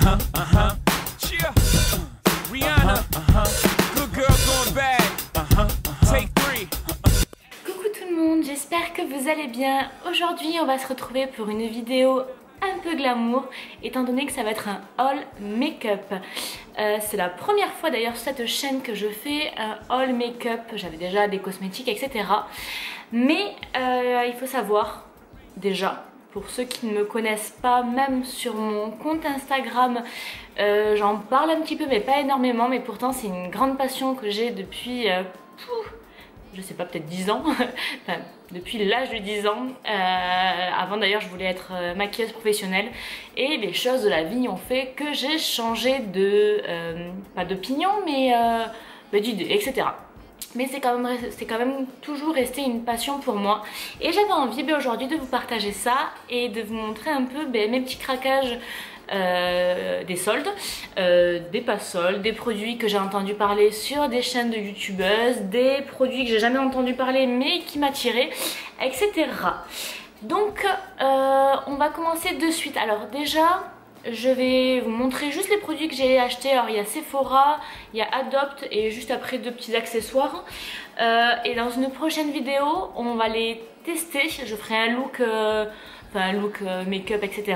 Cheer. Rihanna. Good girl going bad. Take 3. Coucou tout le monde, j'espère que vous allez bien. Aujourd'hui on va se retrouver pour une vidéo un peu glamour, étant donné que ça va être un haul make-up. C'est la première fois d'ailleurs sur cette chaîne que je fais un haul make-up. J'avais déjà des cosmétiques etc. Mais il faut savoir déjà, pour ceux qui ne me connaissent pas, même sur mon compte Instagram, j'en parle un petit peu mais pas énormément, mais pourtant c'est une grande passion que j'ai depuis, je sais pas, peut-être 10 ans, enfin, depuis l'âge de 10 ans. Avant d'ailleurs je voulais être maquilleuse professionnelle et les choses de la vie ont fait que j'ai changé de, pas d'opinion mais d'idée, etc. Mais c'est quand même toujours resté une passion pour moi. Et j'avais envie aujourd'hui de vous partager ça et de vous montrer un peu mes petits craquages des soldes, des pas soldes, des produits que j'ai entendu parler sur des chaînes de youtubeuses, des produits que j'ai jamais entendu parler mais qui m'attiraient, etc. Donc on va commencer de suite. Alors déjà, je vais vous montrer juste les produits que j'ai achetés. Alors il y a Sephora, il y a Adopt et juste après deux petits accessoires. Et dans une prochaine vidéo, on va les tester. Je ferai un look, make-up, etc.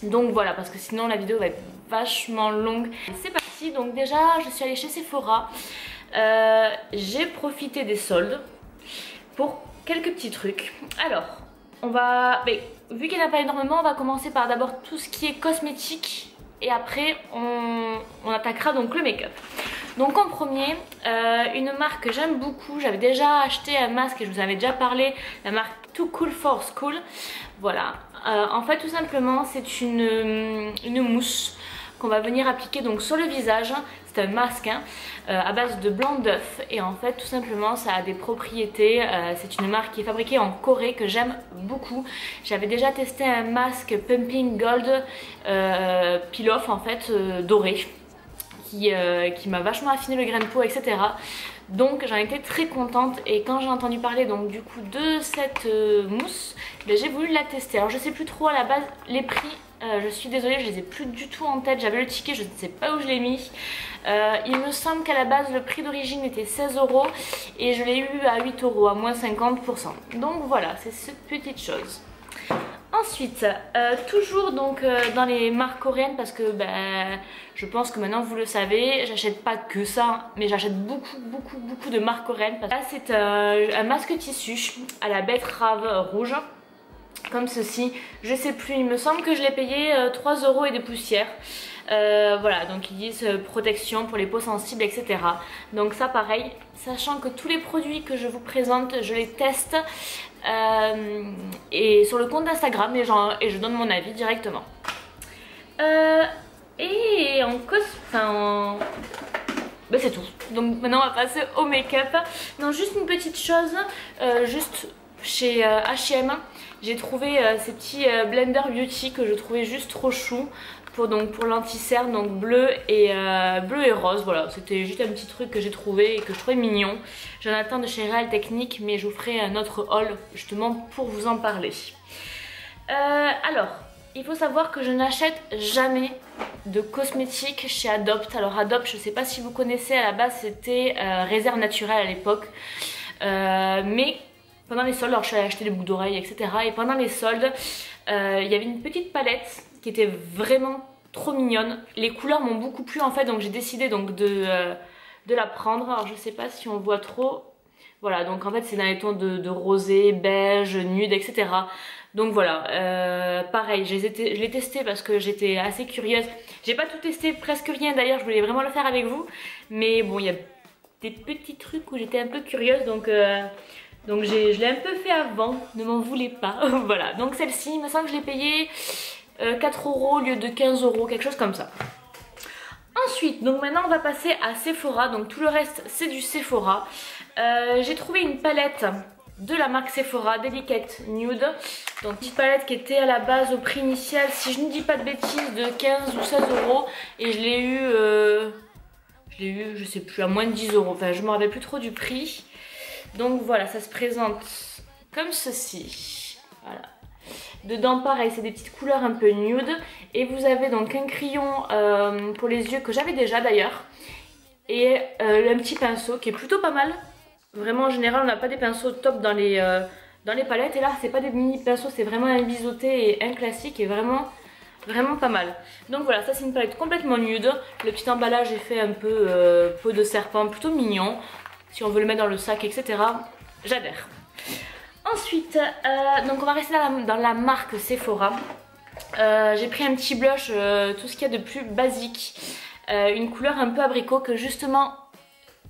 Donc voilà, parce que sinon la vidéo va être vachement longue. C'est parti, donc déjà je suis allée chez Sephora. J'ai profité des soldes pour quelques petits trucs. Alors, on va... Mais, vu qu'il n'y en a pas énormément, on va commencer par d'abord tout ce qui est cosmétique. Et après, on attaquera donc le make-up. Donc en premier, une marque que j'aime beaucoup. J'avais déjà acheté un masque et je vous en avais déjà parlé. La marque Too Cool for School. Voilà. En fait, tout simplement, c'est une mousse qu'on va venir appliquer donc sur le visage. C'est un masque à base de blanc d'œuf et en fait tout simplement ça a des propriétés, c'est une marque qui est fabriquée en Corée que j'aime beaucoup. J'avais déjà testé un masque Pumping Gold Peel Off en fait doré qui m'a vachement affiné le grain de peau etc. Donc j'en étais très contente et quand j'ai entendu parler donc du coup de cette mousse, j'ai voulu la tester. Alors je sais plus trop à la base les prix. Je suis désolée, je les ai plus du tout en tête. J'avais le ticket, je ne sais pas où je l'ai mis. Il me semble qu'à la base le prix d'origine était 16 € et je l'ai eu à 8 € à moins 50%. Donc voilà, c'est cette petite chose. Ensuite, toujours donc dans les marques coréennes parce que je pense que maintenant vous le savez, j'achète pas que ça, mais j'achète beaucoup de marques coréennes. Là c'est un masque tissu à la betterave rouge. Comme ceci, je sais plus, il me semble que je l'ai payé 3 € et des poussières. Voilà, donc ils disent protection pour les peaux sensibles, etc. Donc ça pareil, sachant que tous les produits que je vous présente, je les teste et sur le compte d'Instagram et je donne mon avis directement. Et en c'est tout. Donc maintenant on va passer au make-up. Non, juste une petite chose, juste chez H&M, j'ai trouvé ces petits Blender Beauty que je trouvais juste trop chou pour l'anti-cerne, donc bleu et rose. Voilà, c'était juste un petit truc que j'ai trouvé et que je trouvais mignon. J'en attends de chez Real Technique, mais je vous ferai un autre haul justement pour vous en parler. Alors, il faut savoir que je n'achète jamais de cosmétiques chez Adopt. Alors Adopt, je ne sais pas si vous connaissez, à la base c'était Réserve Naturelle à l'époque, mais pendant les soldes, alors je suis allée acheter des boucles d'oreilles etc. Et pendant les soldes, il y avait une petite palette qui était vraiment trop mignonne. Les couleurs m'ont beaucoup plu en fait, donc j'ai décidé donc de la prendre. Alors je sais pas si on voit trop. Voilà, donc en fait c'est dans les tons de rosé, beige, nude, etc. Donc voilà, pareil, je l'ai testé parce que j'étais assez curieuse. J'ai pas tout testé, presque rien d'ailleurs, je voulais vraiment le faire avec vous. Mais bon, il y a des petits trucs où j'étais un peu curieuse, donc je l'ai un peu fait avant, ne m'en voulez pas. Voilà, donc celle-ci, il me semble que je l'ai payée 4 € au lieu de 15 €, quelque chose comme ça. Ensuite, donc maintenant on va passer à Sephora, donc tout le reste c'est du Sephora. J'ai trouvé une palette de la marque Sephora, Delicate Nude. Donc petite palette qui était à la base au prix initial, si je ne dis pas de bêtises, de 15 ou 16 € et je l'ai eu, je sais plus, à moins de 10 €. Enfin, je me rappelle plus trop du prix. Donc voilà, ça se présente comme ceci. Voilà. Dedans pareil, c'est des petites couleurs un peu nude. Et vous avez donc un crayon pour les yeux que j'avais déjà d'ailleurs. Et un petit pinceau qui est plutôt pas mal. Vraiment en général on n'a pas des pinceaux top dans les palettes. Et là c'est pas des mini pinceaux, c'est vraiment un biseauté et un classique et vraiment pas mal. Donc voilà, ça c'est une palette complètement nude. Le petit emballage est fait un peu peau de serpent, plutôt mignon. Si on veut le mettre dans le sac, etc. J'adhère. Ensuite, donc on va rester dans la marque Sephora. J'ai pris un petit blush, tout ce qu'il y a de plus basique. Une couleur un peu abricot que justement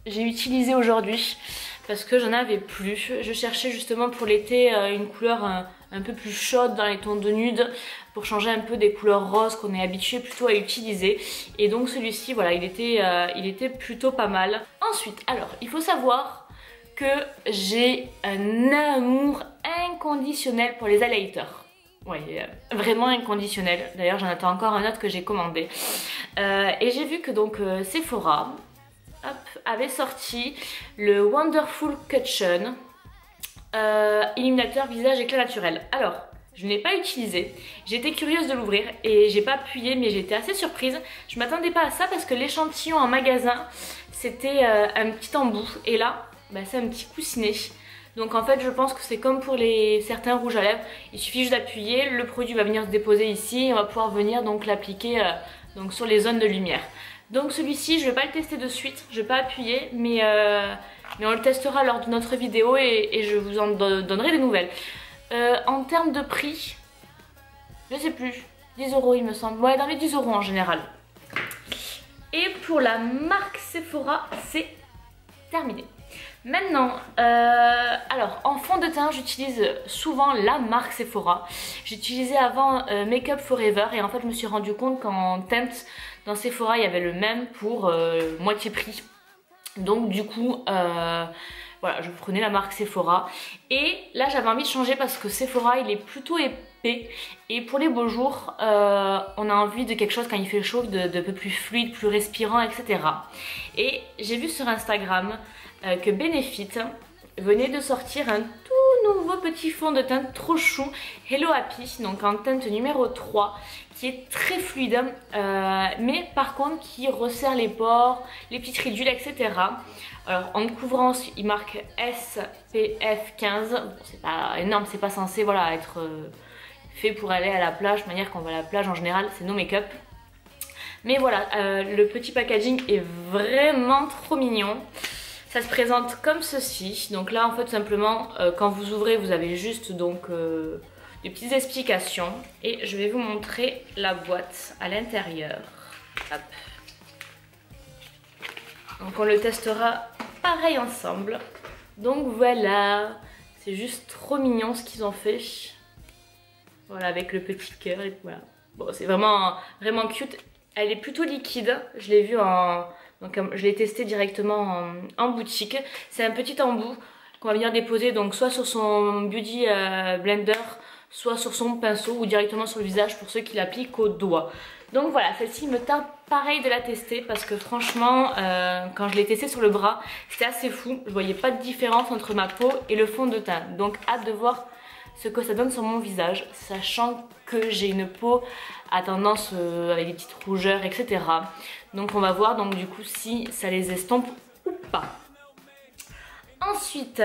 j'ai utilisé aujourd'hui. Parce que j'en avais plus. Je cherchais justement pour l'été une couleur un peu plus chaude dans les tons de nude pour changer un peu des couleurs roses qu'on est habitué plutôt à utiliser. Et donc celui-ci, voilà, il était plutôt pas mal. Ensuite, alors, il faut savoir que j'ai un amour inconditionnel pour les highlighters. Oui, vraiment inconditionnel. D'ailleurs, j'en attends encore un autre que j'ai commandé. Et j'ai vu que donc Sephora... Hop, avait sorti le Wonderful Cushion illuminateur visage éclat naturel. Alors, je ne l'ai pas utilisé, j'étais curieuse de l'ouvrir et j'ai pas appuyé mais j'étais assez surprise. Je m'attendais pas à ça parce que l'échantillon en magasin c'était un petit embout et là bah, c'est un petit coussinet. Donc en fait je pense que c'est comme pour certains rouges à lèvres, il suffit juste d'appuyer, le produit va venir se déposer ici et on va pouvoir venir donc l'appliquer donc sur les zones de lumière. Donc celui-ci, je ne vais pas le tester de suite, je ne vais pas appuyer, mais on le testera lors de notre vidéo et je vous en donnerai des nouvelles. En termes de prix, je sais plus, 10 € il me semble, ouais dans les 10 € en général. Et pour la marque Sephora, c'est terminé. Maintenant, alors en fond de teint, j'utilise souvent la marque Sephora. J'utilisais avant Make Up Forever et en fait je me suis rendu compte qu'en teinte dans Sephora il y avait le même pour moitié prix. Donc du coup, voilà, je prenais la marque Sephora. Et là j'avais envie de changer parce que Sephora il est plutôt épais. Et pour les beaux jours, on a envie de quelque chose quand il fait chaud, de peu plus fluide, plus respirant, etc. Et j'ai vu sur Instagram que Benefit venait de sortir un tout nouveau petit fond de teint trop chou, Hello Happy, donc en teinte numéro 3, qui est très fluide, mais par contre qui resserre les pores, les petites ridules, etc. Alors en couvrance, il marque SPF 15, bon, c'est pas énorme, c'est pas censé voilà, être fait pour aller à la plage, de manière qu'on va à la plage en général, c'est no make-up. Mais voilà, le petit packaging est vraiment trop mignon. Ça se présente comme ceci. Donc là en fait tout simplement quand vous ouvrez vous avez juste donc des petites explications. Et je vais vous montrer la boîte à l'intérieur. Donc on le testera pareil ensemble. Donc voilà, c'est juste trop mignon ce qu'ils ont fait. Voilà avec le petit cœur et voilà. Bon c'est vraiment cute. Elle est plutôt liquide. Je l'ai vu en... Donc je l'ai testé directement en boutique. C'est un petit embout qu'on va venir déposer donc soit sur son Beauty Blender, soit sur son pinceau ou directement sur le visage pour ceux qui l'appliquent au doigt. Donc voilà, celle-ci me tarde pareil de la tester parce que franchement, quand je l'ai testée sur le bras, c'était assez fou. Je voyais pas de différence entre ma peau et le fond de teint. Donc hâte de voir ce que ça donne sur mon visage, sachant que j'ai une peau à tendance avec des petites rougeurs, etc. Donc on va voir donc du coup si ça les estompe ou pas. Ensuite,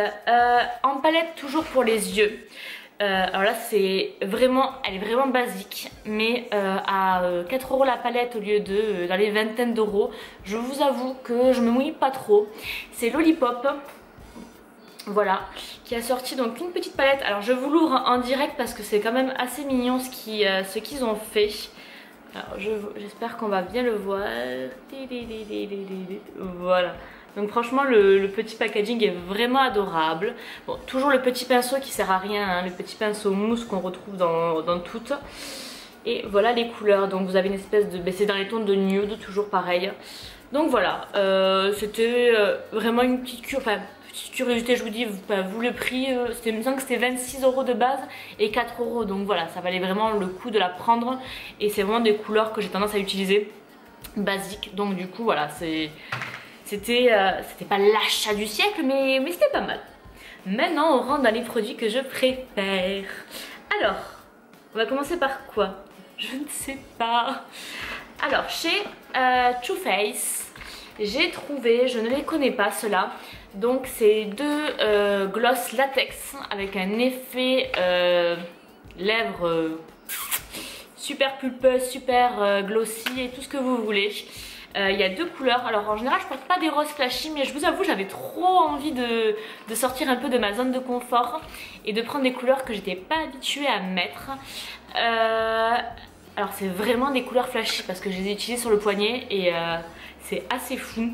en palette toujours pour les yeux. Alors là c'est vraiment, elle est vraiment basique, mais à 4 € la palette au lieu de dans les vingtaines d'euros. Je vous avoue que je me mouille pas trop. C'est Lollipop. Voilà, qui a sorti donc une petite palette. Alors je vous l'ouvre en direct parce que c'est quand même assez mignon ce qu'ils ont fait. Alors j'espère qu'on va bien le voir. Voilà. Donc franchement le petit packaging est vraiment adorable. Bon, toujours le petit pinceau qui sert à rien, hein, le petit pinceau mousse qu'on retrouve dans toutes. Et voilà les couleurs. Donc vous avez une espèce de... c'est dans les tons de nude, toujours pareil. Donc voilà, c'était vraiment une petite curiosité, je vous dis, vous le prix, il me semble que c'était 26 € de base et 4 €, donc voilà, ça valait vraiment le coup de la prendre et c'est vraiment des couleurs que j'ai tendance à utiliser, basiques, donc du coup voilà, c'était pas l'achat du siècle, mais c'était pas mal. Maintenant on rentre dans les produits que je préfère. Alors, On va commencer par quoi? Je ne sais pas. Alors, chez Too Faced, j'ai trouvé, je ne les connais pas ceux-là. Donc, c'est deux gloss latex avec un effet lèvres super pulpeuse, super glossy et tout ce que vous voulez. Il y a deux couleurs. Alors en général je porte pas des roses flashy, mais je vous avoue j'avais trop envie de sortir un peu de ma zone de confort et de prendre des couleurs que j'étais pas habituée à mettre. Alors c'est vraiment des couleurs flashy parce que je les ai utilisées sur le poignet et c'est assez fou.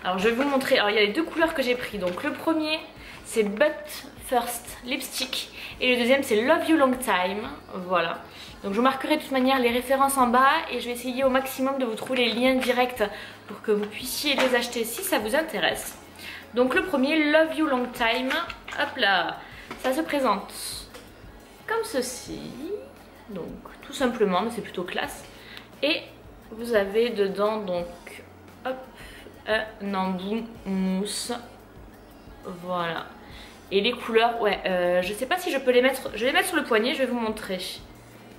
Alors je vais vous montrer. Alors il y a les deux couleurs que j'ai pris. Donc le premier c'est But First Lipstick et le deuxième c'est Love You Long Time. Voilà. Donc je vous marquerai de toute manière les références en bas et je vais essayer au maximum de vous trouver les liens directs pour que vous puissiez les acheter si ça vous intéresse. Donc le premier, Love You Long Time, hop là, ça se présente comme ceci, donc tout simplement, mais c'est plutôt classe. Et vous avez dedans donc, hop, un embout mousse, voilà. Et les couleurs, ouais, je sais pas si je peux les mettre, je vais les mettre sur le poignet, je vais vous montrer.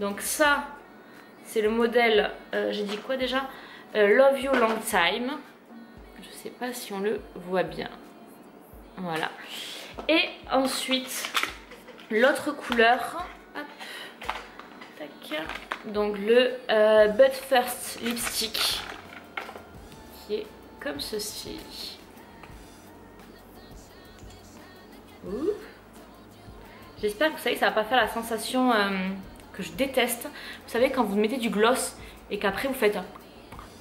Donc ça, c'est le modèle, j'ai dit quoi déjà? Love You Long Time. Je sais pas si on le voit bien. Voilà. Et ensuite, l'autre couleur. Hop. Tac. Donc le But First Lipstick. Qui est comme ceci. Ouh. J'espère que vous savez que ça va pas faire la sensation... que je déteste. Vous savez quand vous mettez du gloss et qu'après vous faites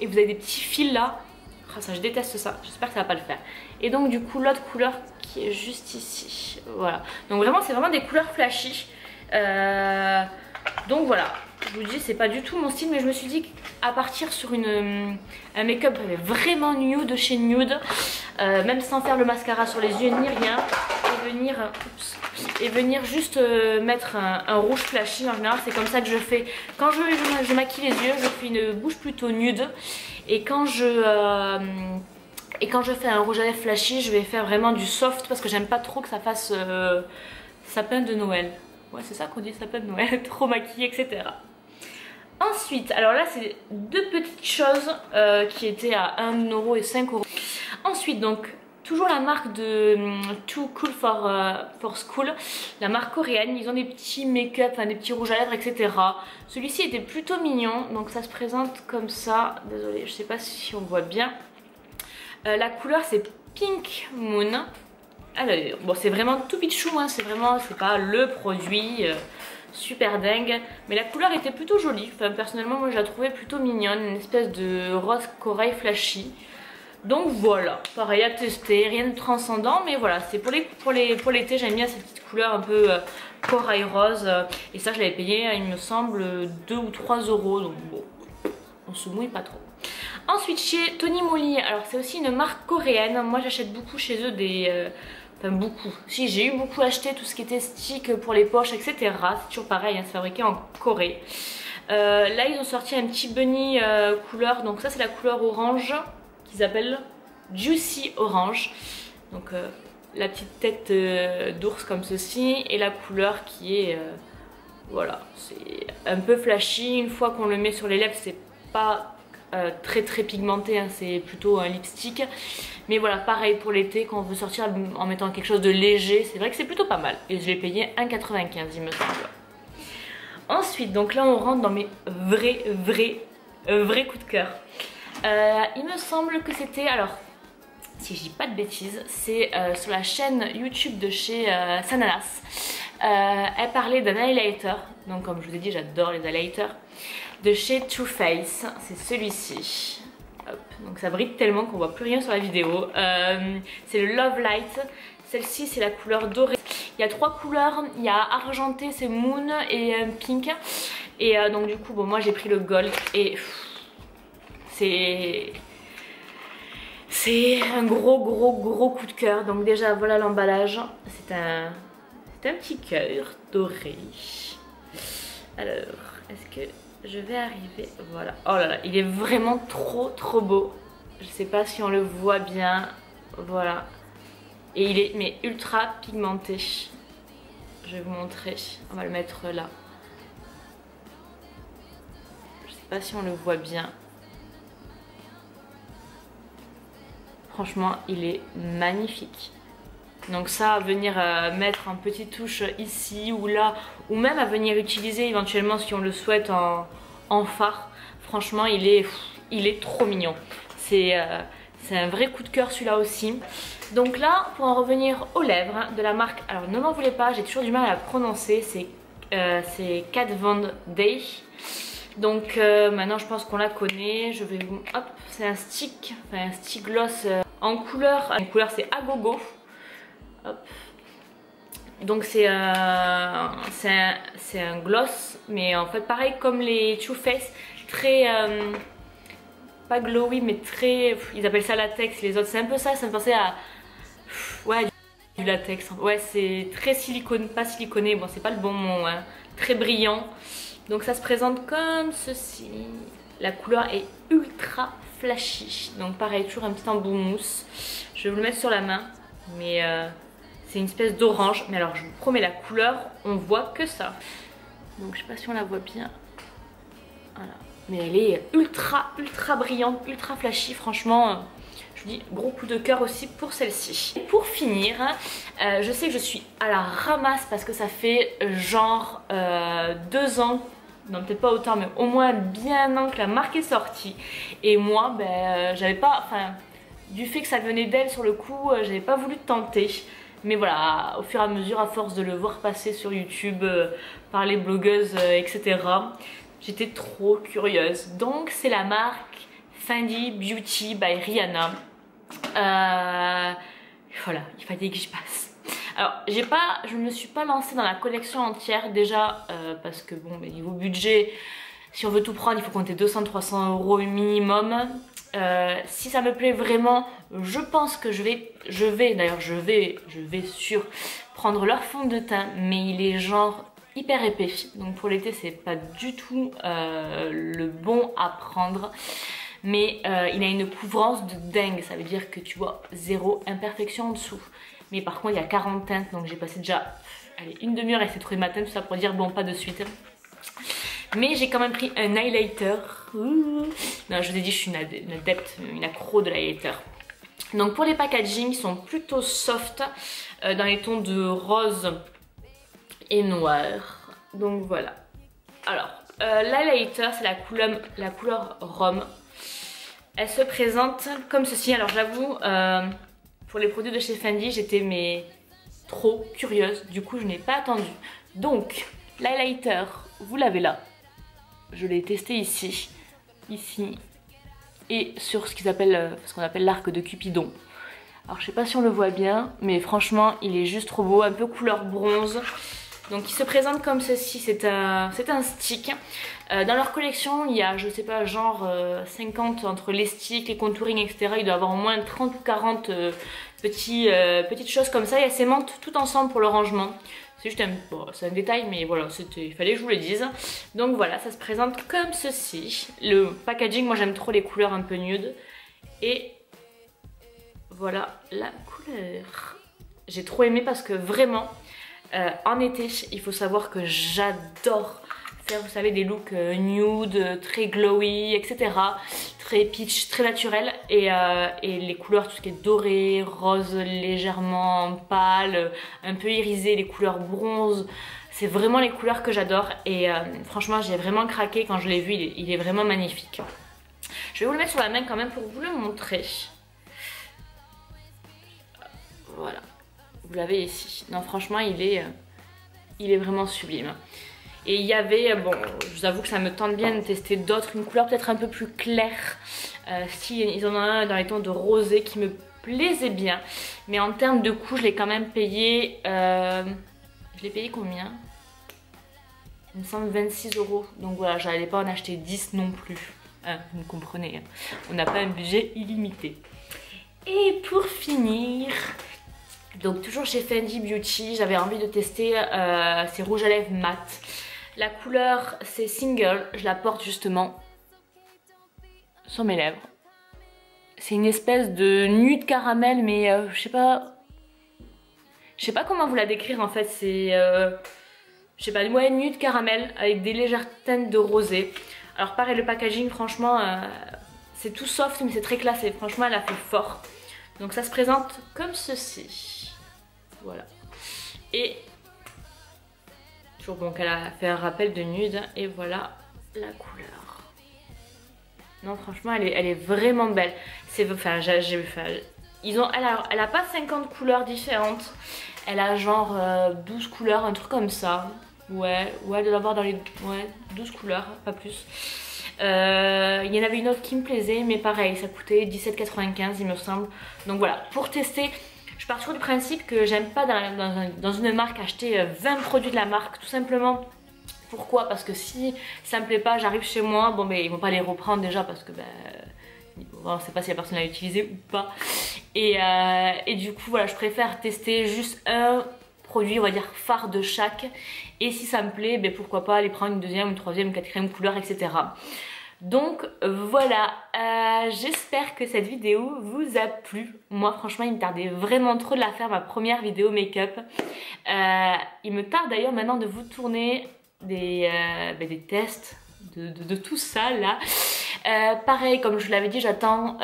et vous avez des petits fils là, oh, ça je déteste ça, j'espère que ça va pas le faire. Et donc du coup l'autre couleur qui est juste ici, voilà. Donc vraiment c'est vraiment des couleurs flashy. Donc voilà, je vous dis c'est pas du tout mon style, mais je me suis dit qu'à partir sur un make-up vraiment nude de chez Nude, même sans faire le mascara sur les yeux ni rien, et venir juste mettre un rouge flashy. En général c'est comme ça que je fais quand je maquille les yeux, je fais une bouche plutôt nude, et quand je fais un rouge à lèvres flashy, je vais faire vraiment du soft parce que j'aime pas trop que ça fasse sapin de Noël. Ouais, c'est ça qu'on dit, sapin de Noël, trop maquillé, etc. Ensuite, alors là c'est deux petites choses qui étaient à 1€ et 5€. Ensuite donc toujours la marque de Too Cool for School, la marque coréenne. Ils ont des petits make-up, enfin des petits rouges à lèvres, etc. Celui-ci était plutôt mignon, donc ça se présente comme ça. Désolée, je sais pas si on voit bien. La couleur c'est Pink Moon. Alors, bon, c'est vraiment tout pitchou, hein, c'est pas le produit super dingue, mais la couleur était plutôt jolie. Enfin, personnellement, moi je la trouvais plutôt mignonne, une espèce de rose corail flashy. Donc voilà, pareil à tester, rien de transcendant, mais voilà, c'est pour l'été, j'aime bien cette petite couleur un peu corail rose. Et ça, je l'avais payé, il me semble, 2 ou 3€, donc bon, on se mouille pas trop. Ensuite, chez Tony Moly, alors c'est aussi une marque coréenne. Moi, j'achète beaucoup chez eux enfin beaucoup. Si, j'ai eu beaucoup acheté tout ce qui était stick pour les poches, etc. C'est toujours pareil, hein, c'est fabriqué en Corée. Là, ils ont sorti un petit bunny couleur, donc ça c'est la couleur orange, qu'ils appellent Juicy Orange. Donc la petite tête d'ours comme ceci, et la couleur qui est voilà, c'est un peu flashy. Une fois qu'on le met sur les lèvres, c'est pas très pigmenté, hein, c'est plutôt un lipstick. Mais voilà, pareil pour l'été, quand on veut sortir en mettant quelque chose de léger, c'est vrai que c'est plutôt pas mal. Et je l'ai payé 1,95 € il me semble. Ensuite, donc là on rentre dans mes vrais coups de cœur. Il me semble que c'était, alors si je dis pas de bêtises, c'est sur la chaîne YouTube de chez Sananas. Elle parlait d'un highlighter, donc comme je vous ai dit j'adore les highlighters, de chez Too Faced, c'est celui-ci. Donc ça brille tellement qu'on voit plus rien sur la vidéo. C'est le Love Light, celle-ci c'est la couleur dorée. Il y a 3 couleurs, il y a argenté, c'est Moon, et pink. Et donc du coup bon, moi j'ai pris le gold et c'est un gros coup de cœur. Donc déjà voilà l'emballage, c'est un petit cœur doré. Alors est-ce que je vais arriver, voilà, oh là là, il est vraiment trop beau. Je sais pas si on le voit bien, voilà, et il est mais ultra pigmenté. Je vais vous montrer, on va le mettre là, pas si on le voit bien. Franchement, il est magnifique. Donc ça, à venir mettre en petite touche ici ou là, ou même à venir utiliser éventuellement si on le souhaite en fard. Franchement, il est trop mignon. C'est un vrai coup de cœur celui-là aussi. Donc là, pour en revenir aux lèvres de la marque, alors ne m'en voulez pas, j'ai toujours du mal à la prononcer, c'est Kat Von D. Donc maintenant je pense qu'on la connaît. Je vais vous... Hop, c'est un stick, enfin un stick gloss en couleur c'est Agogo. Hop. Donc c'est un gloss, mais en fait pareil comme les Too Faced, très pas glowy mais très, ils appellent ça latex, les autres c'est un peu ça, ça me pensait à ouais, du latex. Ouais, c'est très silicone, pas siliconé, bon c'est pas le bon mot, hein. Très brillant. Donc ça se présente comme ceci. La couleur est ultra flashy. Donc pareil, toujours un petit embout mousse. Je vais vous le mettre sur la main, mais c'est une espèce d'orange. Mais alors je vous promets, la couleur, on voit que ça. Donc je sais pas si on la voit bien. Voilà. Mais elle est ultra brillante, ultra flashy. Franchement, je vous dis, gros coup de cœur aussi pour celle-ci. Et pour finir, je sais que je suis à la ramasse parce que ça fait genre 2 ans. Non, peut-être pas autant, mais au moins bien un an que la marque est sortie. Et moi, ben, j'avais pas, enfin, du fait que ça venait d'elle sur le coup, j'avais pas voulu tenter. Mais voilà, au fur et à mesure, à force de le voir passer sur YouTube par les blogueuses, etc., j'étais trop curieuse. Donc, c'est la marque Fenty Beauty by Rihanna. Voilà, il fallait que j'y passe. Alors, je ne me suis pas lancée dans la collection entière déjà parce que bon, niveau budget, si on veut tout prendre, il faut compter 200-300 € minimum. Si ça me plaît vraiment, je pense que je vais sur prendre leur fond de teint, mais il est genre hyper épais. Donc pour l'été, c'est pas du tout le bon à prendre. Mais il a une couvrance de dingue, ça veut dire que tu vois zéro imperfection en dessous. Mais par contre il y a 40 teintes, donc j'ai passé déjà allez, une demi-heure à essayer de trouver ma teinte, tout ça pour dire bon pas de suite. Mais j'ai quand même pris un highlighter. Non, je vous ai dit je suis une adepte, une accro de l'highlighter. Donc pour les packaging, ils sont plutôt soft, dans les tons de rose et noir. Donc voilà. Alors l'highlighter c'est la couleur rhum. Elle se présente comme ceci. Alors j'avoue, pour les produits de chez Fenty, j'étais trop curieuse. Du coup, je n'ai pas attendu. Donc, l'highlighter, vous l'avez là. Je l'ai testé ici, et sur ce qu'on appelle l'arc de Cupidon. Alors, je sais pas si on le voit bien, mais franchement, il est juste trop beau, un peu couleur bronze. Donc il se présente comme ceci, c'est un stick. Dans leur collection, il y a, je sais pas, genre 50 entre les sticks, les contouring, etc. Il doit y avoir au moins 30 ou 40 petites choses comme ça. Il y a ces menthes tout ensemble pour le rangement. C'est juste un détail, mais voilà, il fallait que je vous le dise. Donc voilà, ça se présente comme ceci. Le packaging, moi j'aime trop les couleurs un peu nude. Et voilà la couleur. J'ai trop aimé parce que vraiment... en été, il faut savoir que j'adore faire, vous savez, des looks nude, très glowy, etc. Très peach, très naturel. Et les couleurs, tout ce qui est doré, rose légèrement pâle, un peu irisé, les couleurs bronze. C'est vraiment les couleurs que j'adore. Et franchement, j'ai vraiment craqué quand je l'ai vu. Il est vraiment magnifique. Je vais vous le mettre sur la main quand même pour vous le montrer. Voilà. Vous l'avez ici. Non, franchement, il est vraiment sublime. Et il y avait, bon, je vous avoue que ça me tente bien de tester d'autres, une couleur peut-être un peu plus claire. Si ils en ont un dans les tons de rosé qui me plaisait bien. Mais en termes de coût, je l'ai quand même payé. Je l'ai payé combien? Il me semble 26 €. Donc voilà, j'allais pas en acheter 10 non plus. Vous me comprenez, hein. On n'a pas un budget illimité. Et pour finir... Donc toujours chez Fenty Beauty, j'avais envie de tester ces rouges à lèvres mat. La couleur c'est Single, je la porte justement sur mes lèvres. C'est une espèce de nude caramel mais je sais pas comment vous la décrire en fait. C'est je sais pas, ouais, nude caramel avec des légères teintes de rosé. Alors pareil, le packaging, franchement, c'est tout soft mais c'est très classé. Franchement, elle a fait fort. Donc ça se présente comme ceci. Voilà. Et toujours bon qu'elle a fait un rappel de nude. Et voilà la couleur. Non, franchement, elle est vraiment belle. Enfin, elle a pas 50 couleurs différentes. Elle a genre 12 couleurs, un truc comme ça. Ouais, elle doit avoir dans les 12 couleurs, pas plus. Il y en avait une autre qui me plaisait, mais pareil, ça coûtait 17,95 il me semble. Donc voilà, pour tester, je pars toujours du principe que j'aime pas dans une marque acheter 20 produits de la marque, tout simplement. Pourquoi? Parce que si ça me plaît pas, j'arrive chez moi, bon ben ils vont pas les reprendre déjà parce que on sait pas si la personne l'a utilisé ou pas. Et du coup voilà, je préfère tester juste un produit, on va dire phare de chaque, et si ça me plaît, ben pourquoi pas aller prendre une deuxième, une troisième, une quatrième couleur, etc. Donc voilà, j'espère que cette vidéo vous a plu. Moi franchement il me tardait vraiment trop de la faire, ma première vidéo make-up. Il me tarde d'ailleurs maintenant de vous tourner des tests de tout ça là. Pareil, comme je l'avais dit, j'attends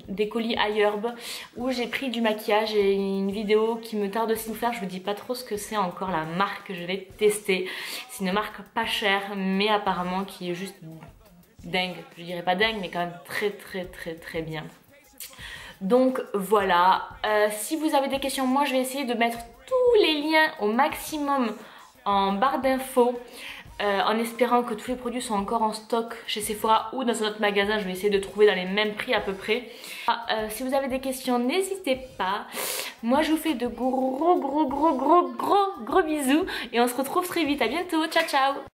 des colis iHerb où j'ai pris du maquillage et une vidéo qui me tarde aussi de faire. Je vous dis pas trop ce que c'est encore, la marque que je vais tester. C'est une marque pas chère mais apparemment qui est juste dingue. Je dirais pas dingue mais quand même très bien. Donc voilà, si vous avez des questions, moi je vais essayer de mettre tous les liens au maximum en barre d'infos. En espérant que tous les produits sont encore en stock chez Sephora ou dans un autre magasin. Je vais essayer de trouver dans les mêmes prix à peu près. Si vous avez des questions, n'hésitez pas. Moi je vous fais de gros bisous et on se retrouve très vite. À bientôt, ciao ciao.